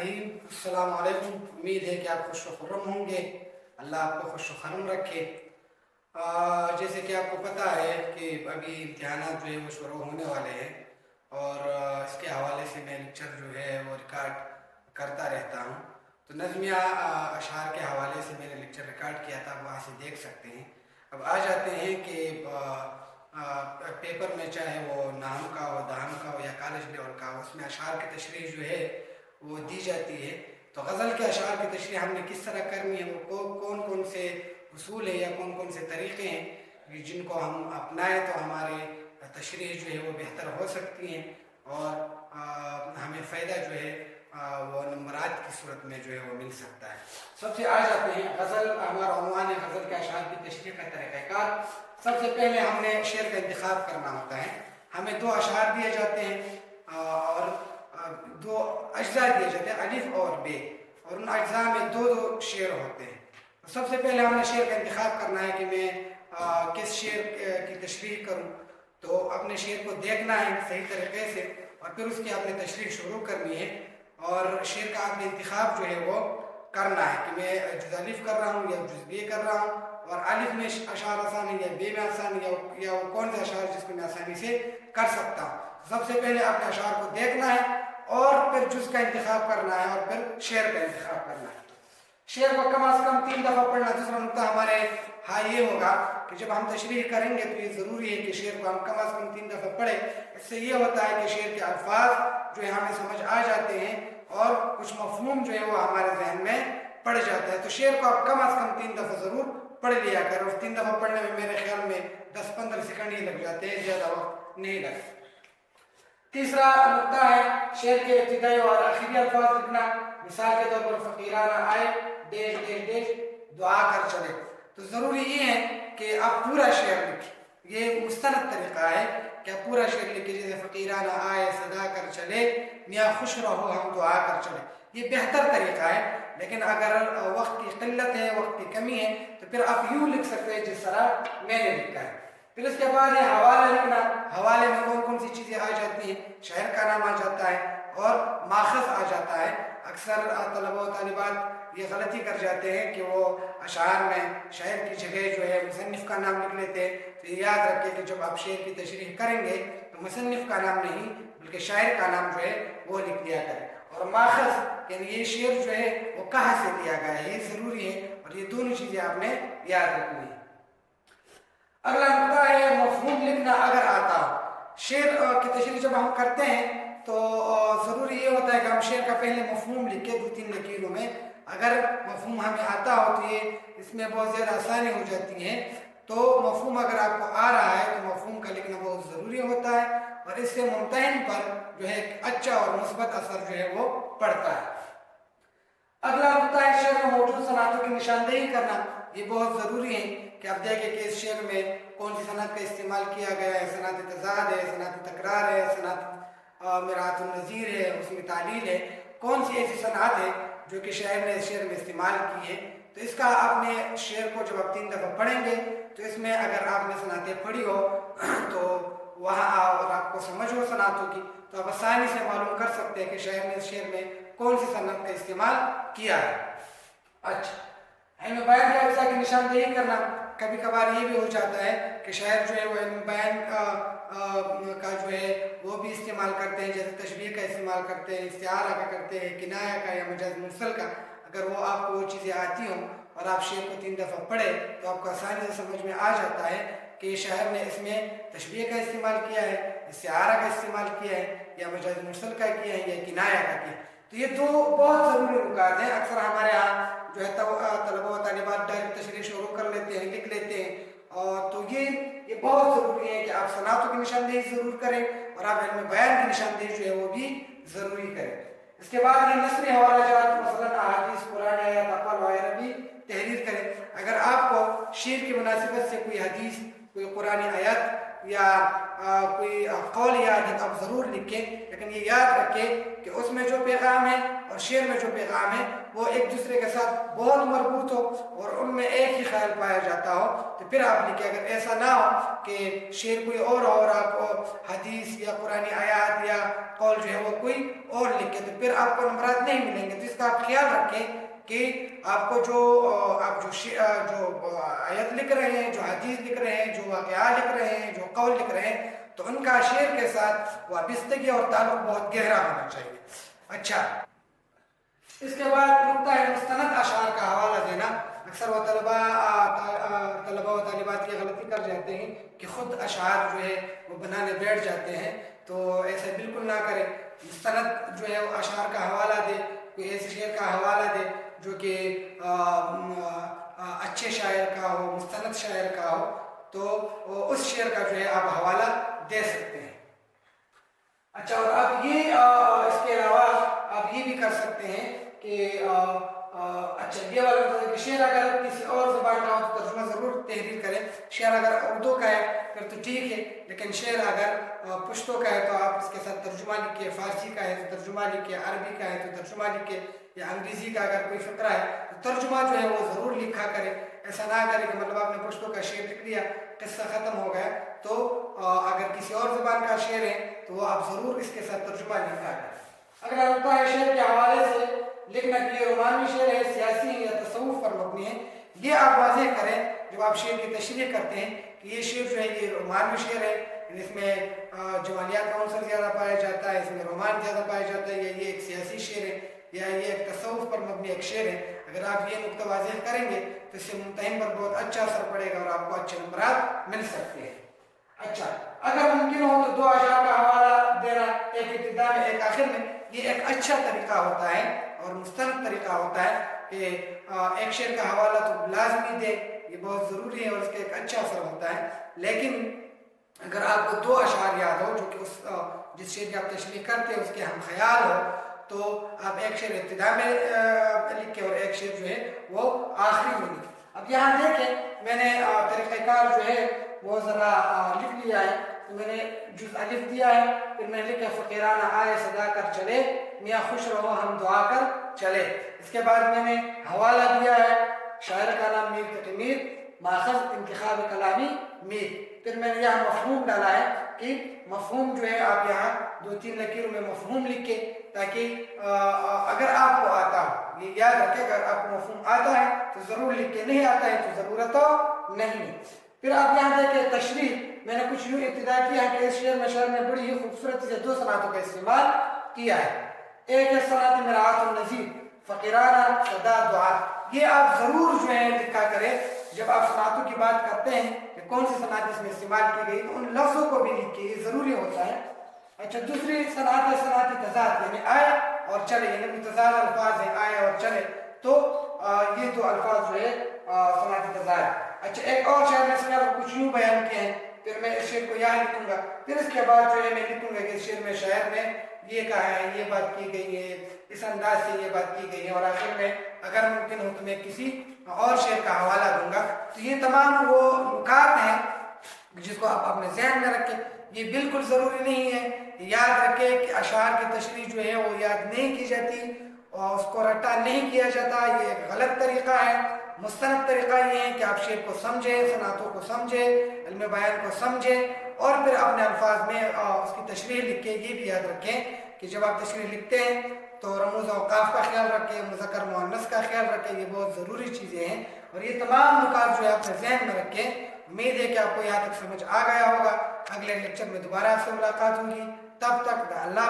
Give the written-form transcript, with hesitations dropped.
रहीम। अस्सलाम वालेकुम। उम्मीद है कि आप खुश व खुर्रम होंगे। अल्लाह आपको खुश व खुर्रम रखे। जैसे कि आपको पता है कि अभी इम्तिहानात जो है वो शुरू होने वाले हैं और इसके हवाले से मैं लेक्चर जो है वो रिकॉर्ड करता रहता हूँ। तो नज़मिया अशार के हवाले से मैंने लेक्चर रिकॉर्ड किया था, वहाँ से देख सकते हैं। अब आ जाते हैं कि पेपर में चाहे वो नाम का हो, दाम का हो या कॉलेज लेवल का हो, उसमें अशार की तशरीह जो है वो दी जाती है। तो गज़ल के अशार की तशरीह हमने किस तरह करनी है, वो कौन कौन से उसूल है या कौन कौन से तरीक़े हैं जिनको हम अपनाएं तो हमारे तशरीह जो है वो बेहतर हो सकती हैं और हमें फ़ायदा जो है वो नंबरात की सूरत में जो है वो मिल सकता है। सबसे आ जाते हैं गज़ल, हमारा उन्वान है गज़ल के अशार की तशरीह का तरीक़ाकार। सबसे पहले हमने शेर का इंतखाब करना होता है। हमें दो अशार दिए जाते हैं और दो अज्जा दिए जाते हैं, अलिफ और बे, और उन अज्जा में दो दो शेर होते हैं। तो सबसे पहले हमने शेर का इंतखाब करना है कि मैं किस शेर की तशरीह करूं। तो अपने शेर को देखना है सही तरीके से और फिर उसकी आपने तशरीह शुरू करनी है और शेर का आपने इंतखाब जो है वो करना है कि मैं जुज़ अलिफ कर रहा हूँ या जुज़ बे कर रहा हूँ, और अलिफ में अशार आसान है या बे में आसान है या वो कौन सा अशार जिसको मैं आसानी से कर सकता हूँ। सबसे पहले अपने अशार को देखना है और फिर जुज़ का इंतखाब करना है और फिर शेर का इंतखाब करना है। शेर को कम अज़ कम 3 दफ़ा पढ़ना। दूसरा नुकता हमारे हाँ ये होगा कि जब हम तशरीह करेंगे तो ये ज़रूरी है कि शेर को हम कम अज़ कम 3 दफ़ा पढ़ें। इससे ये होता है कि शेर के अल्फाज जो है हमें समझ आ जाते हैं और कुछ मफ़हूम जो है वो हमारे जहन में पड़ जाता है। तो शेर को आप कम अज़ कम 3 दफ़ा ज़रूर पढ़ लिया करें और 3 दफ़ा पढ़ने में मेरे ख्याल में 10-15 सेकंड ही लग जाते हैं, ज़्यादा वक्त नहीं लगता। तीसरा नुकता है शेर के इब्तिदाई और आखिरी अल्फाज लिखना। मिसाल के तौर पर फ़कीराना आए डेश डेश डेश दुआ कर चले। तो ज़रूरी ये है कि आप पूरा शेर लिखें। ये मुस्तनद तरीक़ा है कि आप पूरा शेर लिखें, जैसे फ़कीराना आए सदा कर चले, मियाँ खुश रहो हम दुआ कर चले। ये बेहतर तरीक़ा है, लेकिन अगर वक्त की क़िल्लत है, वक्त की कमी है, तो फिर आप यूँ लिख सकते हैं जिस तरह मैंने लिखा है। फिर इसके बाद है हवाला लिखना। हवाले में कौन कौन सी चीज़ें आ जाती हैं, शहर का नाम आ जाता है और माखज़ आ जाता है। अक्सर तलबा व तालिबात ये गलती कर जाते हैं कि वो अशार में शहर की जगह जो है मुसन्निफ़ का नाम लिख लेते हैं। तो ये याद रखें कि जब आप शेर की तशरीह करेंगे तो मुसन्निफ़ का नाम नहीं बल्कि शायर का नाम जो है वो लिख लिया करें। और माखज़ यानी ये शेर जो है वो कहाँ से लिया गया है, ये ज़रूरी है और ये दोनों चीज़ें आपने याद रखनी है। अगला नुकता है मफ़हूम लिखना अगर आता हो। शेर की तशरीह जब हम करते हैं तो ज़रूरी ये होता है कि हम शेर का पहले मफ़हूम लिखें 2-3 लकीरों में। अगर मफ़हूम हमें आता हो तो ये इसमें बहुत ज़्यादा आसानी हो जाती है। तो मफ़हूम अगर आपको आ रहा है तो मफ़हूम का लिखना बहुत ज़रूरी होता है और इससे मुम्तहिन पर जो है अच्छा और मुस्बत असर जो है वो पड़ता है। अगला नुकता है शेर में मौजूद सनातों की निशानदेही करना। ये बहुत ज़रूरी है कि आप देखें कि इस शेर में कौन सी सनत का इस्तेमाल किया गया है। सनत तज़ाद है, सनत तकरार है, सनत मिरातुन नज़ीर है, उसमें तालील है। कौन सी ऐसी सनत है जो कि शायर ने इस शेर में इस्तेमाल की है। तो इसका आपने शेर को जब आप 3 दफ़ा पढ़ेंगे तो इसमें अगर आपने सनतें पढ़ी हो तो वहाँ और आपको समझ हो सनातों की तो आप आसानी से मालूम कर सकते हैं कि शायर ने इस शेर में कौन सी सनत का इस्तेमाल किया है। अच्छा, इल्म बयान के अज्जा की निशानदेही करना। कभी कभार ये भी हो जाता है कि शायर जो है वो इल्म बयान का जो है वो भी इस्तेमाल करते हैं, जैसे तशबीह का इस्तेमाल करते हैं, इस्तिआरा का करते हैं, किनाया का या मजाज मुरसल का। अगर वो आपको वो चीज़ें आती हों और आप शेर को 3 दफ़ा पढ़े तो आपको आसानी से समझ में आ जाता है कि शायर ने इसमें तशबीह का इस्तेमाल किया है, इस्तिआरा का इस्तेमाल किया है या मजाज मुरसल का किया है या किनाया का किया। तो ये दो बहुत ज़रूरी नुकात हैं। अक्सर हमारे यहाँ जो है तलबा व तालिबात डायरेक्ट तशरीह शुरू कर लेते हैं, लिख लेते हैं। और तो ये बहुत ज़रूरी है कि आप सनातों की निशानदेही ज़रूर करें और आप इल्म बयान की निशानदेही जो है वो भी ज़रूरी करें। इसके बाद ये नस्री हवालाजात मसलन अहादीस कुरान या तक़वा व अरबी तहरीर करें। अगर आपको शेर की मुनासिबत से कोई हदीस کوئی قرآن آیت یا کوئی قول یاد ہے تو آپ ضرور لکھیں، لیکن یہ یاد رکھیں کہ اس میں جو پیغام ہے اور شعر میں جو پیغام ہے وہ ایک دوسرے کے ساتھ بہت مربوط ہو اور ان میں ایک ہی خیال پایا جاتا ہو تو پھر آپ لکھیں۔ اگر ایسا نہ ہو کہ شعر کوئی اور آپ حدیث یا قرآن آیات یا قول جو ہے وہ کوئی اور لکھیں تو پھر آپ کو نمبرات نہیں ملیں گے۔ تو اس کا آپ خیال رکھیں کہ آپ کو جو آیت لکھ رہے ہیں، جو حدیث لکھ رہے ہیں، جو واقعہ لکھ رہے ہیں، جو قول لکھ رہے ہیں، تو ان کا شعر کے ساتھ وابستگی اور تعلق بہت گہرا ہونا چاہیے۔ اچھا، اس کے بعد نقطہ ہے مستند اشعار کا حوالہ دینا۔ اکثر وہ طلبہ و طالبات یہ غلطی کر جاتے ہیں کہ خود اشعار جو ہے وہ بنانے بیٹھ جاتے ہیں، تو ایسا بالکل نہ کرے۔ مستند جو ہے وہ اشعار کا حوالہ دے، کوئی ایسے شعر کا حوالہ دے جو کہ اچھے شاعر کا ہو، مستند شاعر کا ہو، تو اس شعر کا جو ہے آپ حوالہ دے سکتے ہیں۔ اچھا، اور آپ یہ اس کے علاوہ آپ یہ بھی کر سکتے ہیں کہ اچھا یہ والا کہ شعر اگر کسی اور زبان کا ہو تو ترجمہ ضرور تحریر کریں۔ شعر اگر اردو کا ہے پھر تو ٹھیک ہے، لیکن شعر اگر پشتو کا ہے تو آپ اس کے ساتھ ترجمہ لکھیے، فارسی کا ہے تو ترجمہ لکھیے، عربی کا ہے تو ترجمہ لکھیے، یا انگریزی کا اگر کوئی فقرہ ہے تو ترجمہ جو ہے وہ ضرور لکھا کرے۔ ایسا نہ کرے کہ مطلب آپ نے پشتو کا شعر لکھ لیا، قصہ ختم ہو گیا، تو اگر کسی اور زبان کا شعر ہے تو وہ آپ ضرور اس کے ساتھ ترجمہ لکھا کریں۔ اگر ہوتا ہے شعر کے حوالے سے لکھنا کہ یہ رومانوی شعر ہے، سیاسی ہے یا تصوف پر مبنی ہے، یہ آپ واضح کریں جب آپ شعر کی تشریح کرتے ہیں کہ یہ شعر جو ہے یہ رومانوی شعر ہے، اس میں جوانیات کا عنصر زیادہ پایا جاتا ہے، اس میں رومان زیادہ پایا جاتا ہے، یا یہ ایک سیاسی شعر ہے، یا یہ ایک تصوف پر مبنی ایک شعر ہے۔ اگر آپ یہ نقطہ واضح کریں گے تو اس سے ممتحن پر بہت اچھا اثر پڑے گا اور آپ کو اچھے نمبرات مل سکتے ہیں۔ اچھا، اگر ممکن ہو تو 2 اشعار کا حوالہ دینا، ایک ابتدا میں ایک آخر میں، یہ ایک اچھا طریقہ ہوتا ہے اور مستند طریقہ ہوتا ہے کہ ایک شعر کا حوالہ تو لازمی دے، یہ بہت ضروری ہے اور اس کا ایک اچھا اثر ہوتا ہے۔ لیکن اگر آپ کو 2 اشعار یاد ہو جو کہ جس شعر کی آپ تشریح کرتے ہیں اس کے ہم خیال ہو، تو آپ ایک شعر ابتدا میں لکھیں اور ایک شعر جو ہے وہ آخری میں لکھیں۔ اب یہاں دیکھیں میں نے طریقہ کار جو ہے وہ ذرا لکھ لیا ہے، تو میں نے جز الف دیا ہے، پھر میں نے لکھا فقیرانہ آئے صدا کر چلے، میاں خوش رہو ہم دعا کر چلے۔ اس کے بعد میں نے حوالہ دیا ہے شاعر کا نام میر تقی میر، ماخذ انتخاب کلامی میر۔ پھر میں نے یہاں مفہوم ڈالا ہے کہ مفہوم جو ہے آپ یہاں 2-3 لکیروں میں مفہوم لکھیں تاکہ اگر آپ کو آتا ہو، یہ یاد رکھیں اگر آپ کو مفہوم آتا ہے تو ضرور لکھیں، نہیں آتا ہے تو ضرورت نہیں۔ پھر آپ یہاں دیکھیں تشریح، میں نے کچھ یوں ابتدا کیا ہے کہ اس شعر میں شاعر نے بڑی ہی خوبصورتی سے 2 صنعتوں کا استعمال کیا ہے۔ ایک ہے صنعت مراعات النظیر، فقیرانہ صدا دعا، یہ آپ ضرور جو ہے لکھا کریں جب آپ صنعتوں کی بات کرتے ہیں کہ کون سی صنعت اس میں استعمال کی گئی تو ان لفظوں کو بھی لکھیں، یہ ضروری ہوتا ہے۔ اچھا، دوسری صنعت ہے صنعت تضاد، یعنی آئے اور چلے، یعنی متضاد الفاظ ہیں آئے اور چلے، تو یہ 2 الفاظ جو ہے صنعت تضاد۔ اچھا، ایک اور شعر میں اس میں کچھ یوں بیان کیے ہیں، پھر میں اس شعر کو یہاں لکھوں گا، پھر اس کے بعد جو ہے میں لکھوں گا کہ اس شعر میں شاعر نے یہ کہا ہے، یہ بات کی گئی ہے، اس انداز سے یہ بات کی گئی ہے، اور آخر میں اگر ممکن ہو تو میں کسی اور شعر کا حوالہ دوں گا۔ تو یہ تمام وہ نکات ہیں جس کو آپ اپنے ذہن میں رکھیں، یہ بالکل ضروری نہیں ہے۔ یاد رکھیں کہ اشعار کی تشریح جو ہے وہ یاد نہیں کی جاتی اور اس کو رٹا نہیں کیا جاتا، یہ ایک غلط طریقہ ہے۔ مستند طریقہ یہ ہے کہ آپ شعر کو سمجھیں، صنعتوں کو سمجھیں، علم بیان کو سمجھیں اور پھر اپنے الفاظ میں اس کی تشریح لکھیں۔ یہ بھی یاد رکھیں کہ جب آپ تشریح لکھتے ہیں تو رموز اوقاف کا خیال رکھیں، مذکر مؤنث کا خیال رکھیں، یہ بہت ضروری چیزیں ہیں اور یہ تمام نکات جو ہے اپنے ذہن میں رکھیں۔ امید ہے کہ آپ کو یہاں تک سمجھ آ گیا ہوگا۔ اگلے لیکچر میں دوبارہ آپ سے ملاقات ہوگی، تب تک اللہ